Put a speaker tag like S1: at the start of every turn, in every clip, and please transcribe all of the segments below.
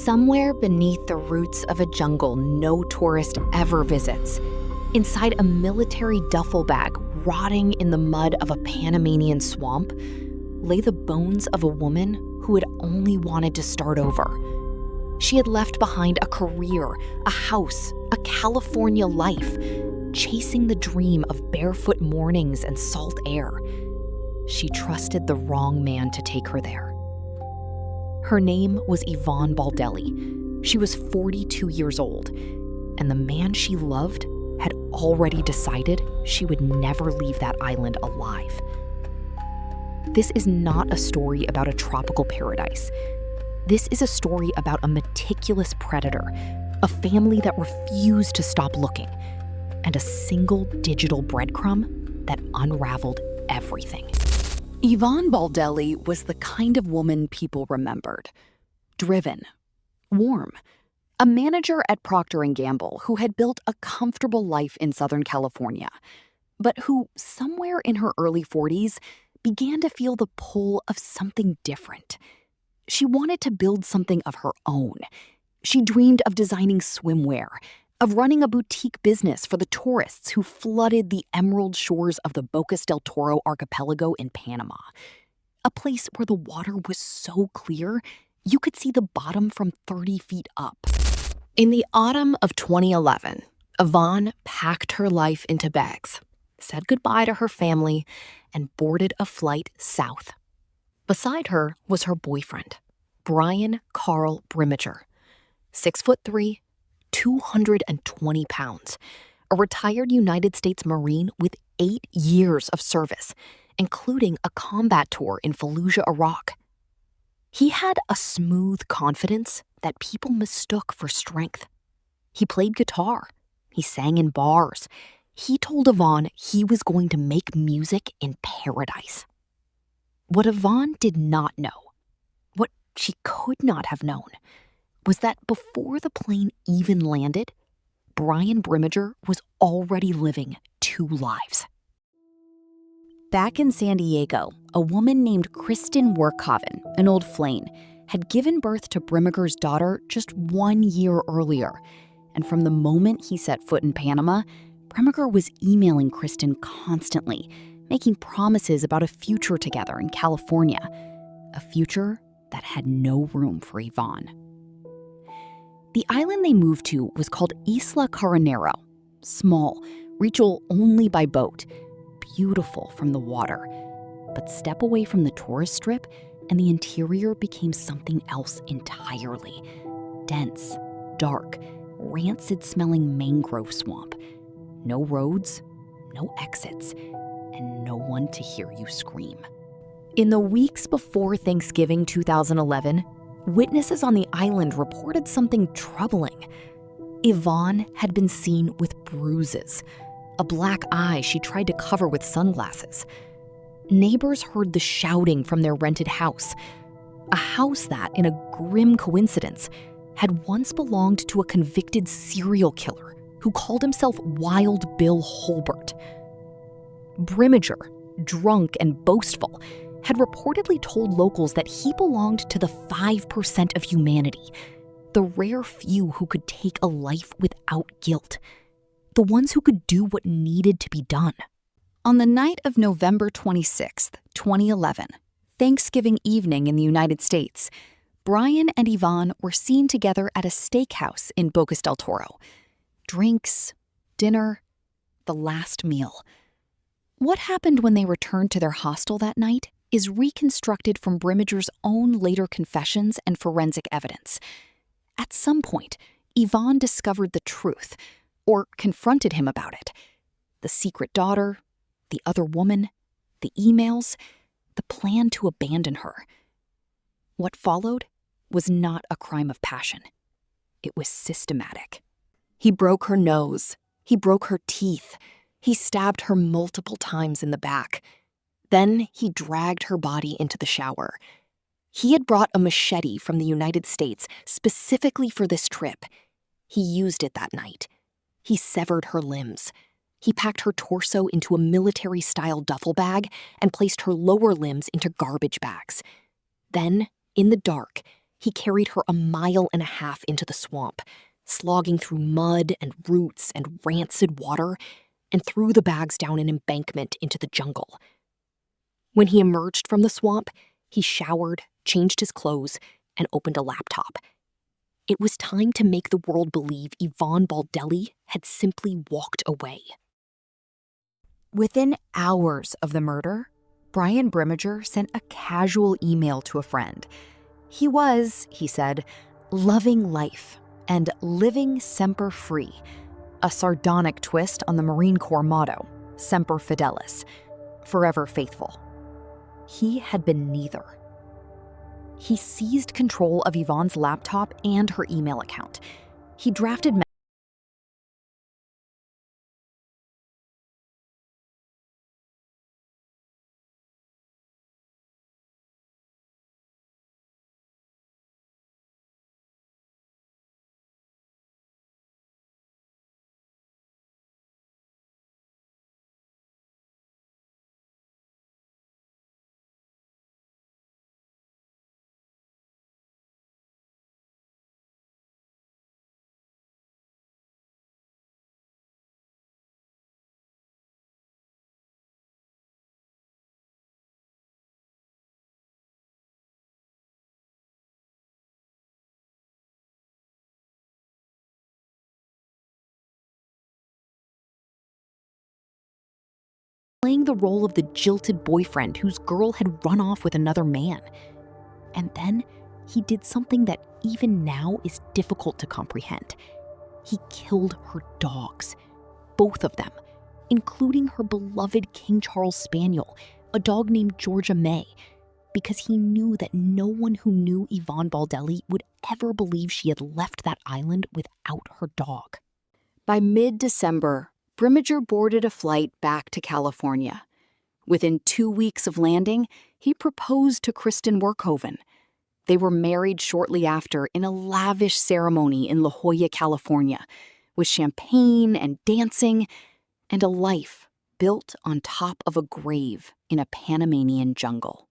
S1: Somewhere beneath the roots of a jungle no tourist ever visits, inside a military duffel bag rotting in the mud of a Panamanian swamp, lay the bones of a woman who had only wanted to start over. She had left behind a career, a house, a California life, chasing the dream of barefoot mornings and salt air. She trusted the wrong man to take her there. Her name was Yvonne Baldelli. She was 42 years old, and the man she loved had already decided she would never leave that island alive. This is not a story about a tropical paradise. This is a story about a meticulous predator, a family that refused to stop looking, and a single digital breadcrumb that unraveled everything.
S2: Yvonne Baldelli was the kind of woman people remembered. Driven, warm, a manager at Procter & Gamble who had built a comfortable life in Southern California, but who, somewhere in her early 40s, began to feel the pull of something different. She wanted to build something of her own. She dreamed of designing swimwear, of running a boutique business for the tourists who flooded the emerald shores of the Bocas del Toro archipelago in Panama, a place where the water was so clear you could see the bottom from 30 feet up.
S1: In the autumn of 2011, Yvonne packed her life into bags, said goodbye to her family, and boarded a flight south. Beside her was her boyfriend, Brian Brimmager, 6'3", 220 pounds, a retired United States Marine with 8 years of service, including a combat tour in Fallujah, Iraq. He had a smooth confidence that people mistook for strength. He played guitar. He sang in bars. He told Yvonne he was going to make music in paradise. What Yvonne did not know, what she could not have known, was that before the plane even landed, Brian Brimmager was already living 2 lives.
S2: Back in San Diego, a woman named Kristen Workhoven, an old flame, had given birth to Brimmager's daughter just 1 year earlier. And from the moment he set foot in Panama, Brimmager was emailing Kristen constantly, making promises about a future together in California, a future that had no room for Yvonne. The island they moved to was called Isla Carenero, small, reachable only by boat, beautiful from the water. But step away from the tourist strip and the interior became something else entirely. Dense, dark, rancid-smelling mangrove swamp. No roads, no exits, and no one to hear you scream. In the weeks before Thanksgiving 2011, witnesses on the island reported something troubling. Yvonne had been seen with bruises, a black eye she tried to cover with sunglasses. Neighbors heard the shouting from their rented house, a house that, in a grim coincidence, had once belonged to a convicted serial killer who called himself Wild Bill Holbert. Brimmager, drunk and boastful, had reportedly told locals that he belonged to the 5% of humanity, the rare few who could take a life without guilt, the ones who could do what needed to be done. On the night of November 26, 2011, Thanksgiving evening in the United States, Brian and Yvonne were seen together at a steakhouse in Bocas del Toro. Drinks, dinner, the last meal. What happened when they returned to their hostel that night is reconstructed from Brimmager's own later confessions and forensic evidence. At some point, Yvonne discovered the truth, or confronted him about it. The secret daughter, the other woman, the emails, the plan to abandon her. What followed was not a crime of passion. It was systematic. He broke her nose. He broke her teeth. He stabbed her multiple times in the back. Then he dragged her body into the shower. He had brought a machete from the United States specifically for this trip. He used it that night. He severed her limbs. He packed her torso into a military-style duffel bag and placed her lower limbs into garbage bags. Then, in the dark,
S1: He carried her 1.5 miles into the swamp, slogging through mud and roots and rancid water, and threw the bags down an embankment into the jungle. When he emerged from the swamp, he showered, changed his clothes, and opened a laptop. It was time to make the world believe Yvonne Baldelli had simply walked away.
S2: Within hours of the murder, Brian Brimmager sent a casual email to a friend. He was, he said, loving life and living semper free, a sardonic twist on the Marine Corps motto, Semper Fidelis, forever faithful. He had been neither. He seized control of Yvonne's laptop and her email account. He drafted playing the role of the jilted boyfriend whose girl had run off with another man. And then he did something that even now is difficult to comprehend. He killed her dogs, both of them, including her beloved King Charles Spaniel, a dog named Georgia May, because he knew that no one who knew Yvonne Baldelli would ever believe she had left that island without her dog. By mid-December, Brimmager boarded a flight back to California. Within 2 weeks of landing, he proposed to Kristen Werkhoven. They were married shortly after in a lavish ceremony in La Jolla, California, with champagne and dancing and a life built on top of a grave in a Panamanian jungle.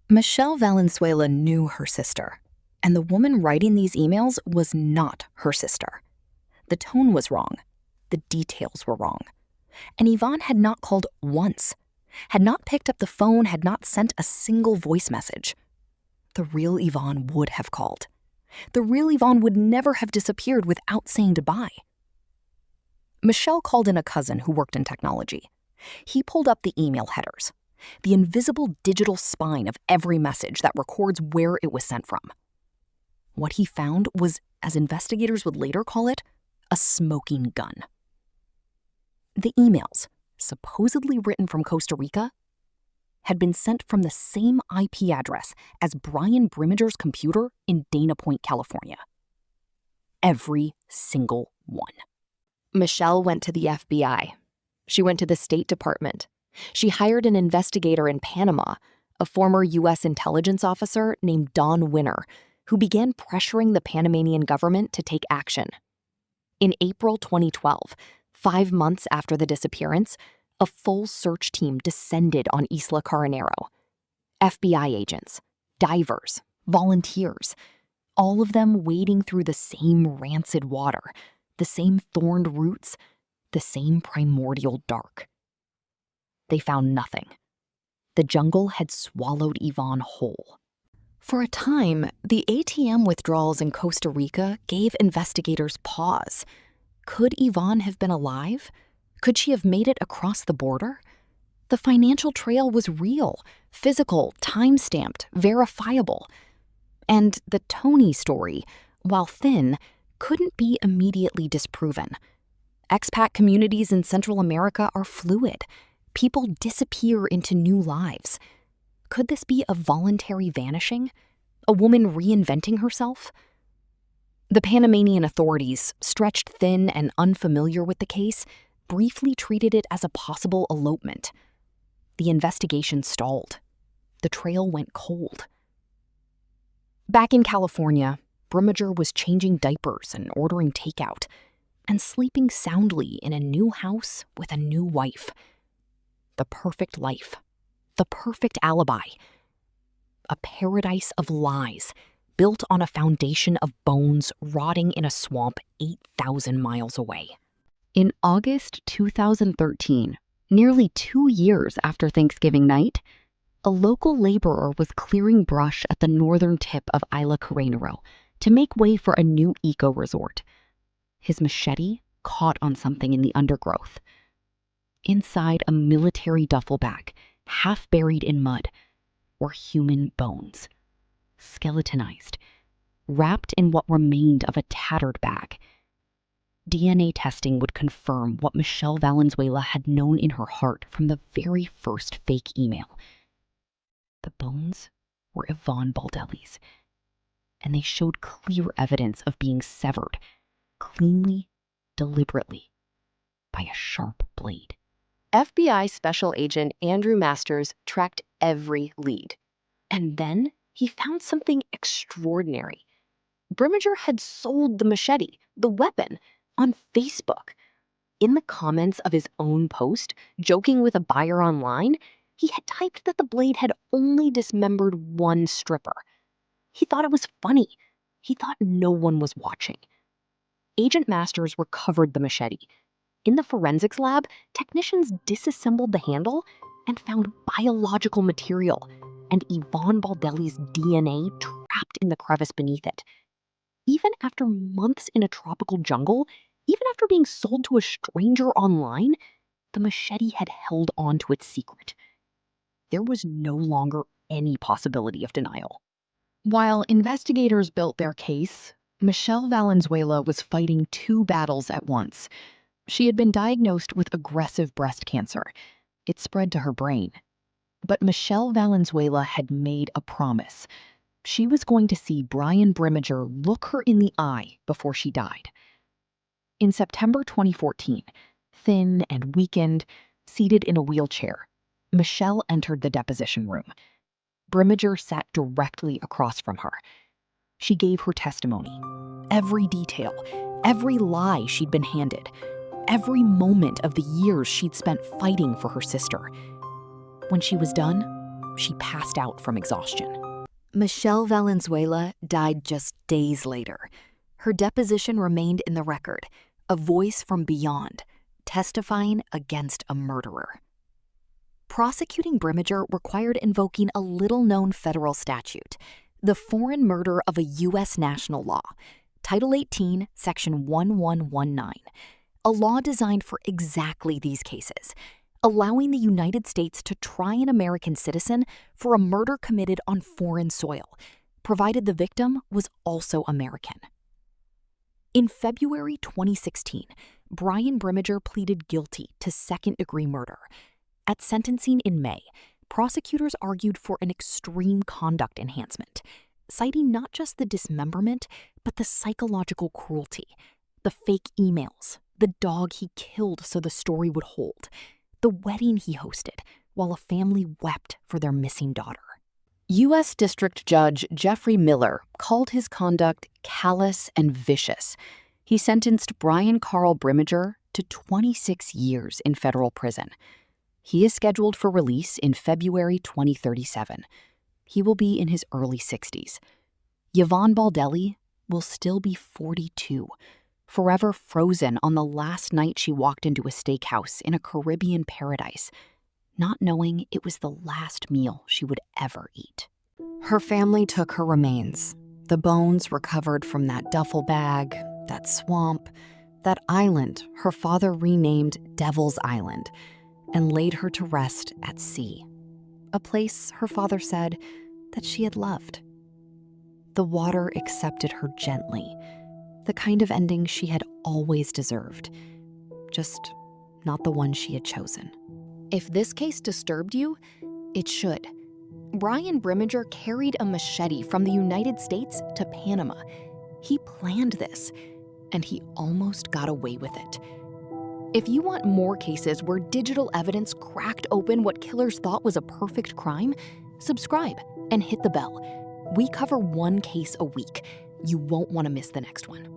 S2: Michelle Valenzuela knew her sister, and the woman writing these emails was not her sister. The tone was wrong. The details were wrong. And Yvonne had not called once, had not picked up the phone, had not sent a single voice message. The real Yvonne would have called. The real Yvonne would never have disappeared without saying goodbye. Michelle called in a cousin who worked in technology. He pulled up the email headers, the invisible digital spine of every message that records where it was sent from. What he found was, as investigators would later call it, a smoking gun. The emails, supposedly written from Costa Rica, had been sent from the same IP address as Brian Brimmager's computer in Dana Point, California. Every single one. Michelle went to the FBI. She went to the State Department. She hired an investigator in Panama, a former U.S. intelligence officer named Don Winner, who began pressuring the Panamanian government to take action. In April 2012, 5 months after the disappearance, a full search team descended on Isla Carenero. FBI agents, divers, volunteers, all of them wading through the same rancid water, the same thorned roots, the same primordial dark. They found nothing. The jungle had swallowed Yvonne whole. For a time, the ATM withdrawals in Costa Rica gave investigators pause. Could Yvonne have been alive? Could she have made it across the border? The financial trail was real, physical, time-stamped, verifiable. And the Tony story, while thin, couldn't be immediately disproven. Expat communities in Central America are fluid. People disappear into new lives. Could this be a voluntary vanishing? A woman reinventing herself? The Panamanian authorities, stretched thin and unfamiliar with the case, briefly treated it as a possible elopement. The investigation stalled. The trail went cold. Back in California, Brimmager was changing diapers and ordering takeout, and sleeping soundly in a new house with a new wife. The perfect life. The perfect alibi. A paradise of lies
S1: built on a foundation of bones rotting in a swamp 8,000 miles away.
S2: In August 2013, nearly 2 years after Thanksgiving night, a local laborer was clearing brush at the northern tip of Isla Carenero to make way for a new eco-resort. His machete caught on something in the undergrowth. Inside a military duffel bag, half buried in mud, were human bones, skeletonized, wrapped in what remained of a tattered bag. DNA testing would confirm what Michelle Valenzuela had known in her heart from the very first fake email. The bones were Yvonne Baldelli's, and they showed clear evidence of being severed, cleanly, deliberately, by a sharp blade.
S1: FBI Special Agent Andrew Masters tracked every lead. And then he found something extraordinary. Brimmager had sold the machete, the weapon, on Facebook. In the comments of his own post, joking with a buyer online, he had typed that the blade had only dismembered one stripper. He thought it was funny. He thought no one was watching. Agent Masters recovered the machete. In the forensics lab, technicians disassembled the handle and found biological material and Yvonne Baldelli's DNA trapped in the crevice beneath it. Even after months in a tropical jungle, even after being sold to a stranger online, the machete had held on to its secret. There was no longer any possibility of denial. While investigators built their case, Michelle Valenzuela was fighting two battles at once. She had been diagnosed with aggressive breast cancer. It spread to her brain. But Michelle Valenzuela had made a promise. She was going to see Brian Brimmager look her in the eye before she died. In September 2014, thin and weakened, seated in a wheelchair, Michelle entered the deposition room. Brimmager sat directly across from her. She gave her testimony. Every detail, every lie she'd been handed, every moment of the years she'd spent fighting for her sister. When she was done, she passed out from exhaustion. Michelle Valenzuela died just days later. Her deposition remained in the record, a voice from beyond, testifying against a murderer. Prosecuting Brimmager required invoking a little-known federal statute, the foreign murder of a U.S. national law, Title 18, Section 1119, a law designed for exactly these cases, allowing the United States to try an American citizen for a murder committed on foreign soil, provided the victim was also American. In February 2016, Brian Brimmager pleaded guilty to second-degree murder. At sentencing in May, prosecutors argued for an extreme conduct enhancement, citing not just the dismemberment, but the psychological cruelty, the fake emails, the dog he killed so the story would hold, the wedding he hosted while a family wept for their missing daughter. U.S. District Judge Jeffrey Miller called his conduct callous and vicious. He sentenced Brian Carl Brimmager to 26 years in federal prison. He is scheduled for release in February 2037. He will be in his early 60s. Yvonne Baldelli will still be 42, forever frozen on the last night she walked into a steakhouse in a Caribbean paradise, not knowing it was the last meal she would ever eat. Her family took her remains, the bones recovered from that duffel bag, that swamp, that island her father renamed Devil's Island, and laid her to rest at sea, a place her father said that she had loved. The water accepted her gently, the kind of ending she had always deserved, just not the one she had chosen. If this case disturbed you, it should. Brian Brimmager carried a machete from the United States to Panama. He planned this, and he almost got away with it. If you want more cases where digital evidence cracked open what killers thought was a perfect crime, subscribe and hit the bell. We cover one case a week. You won't want to miss the next one.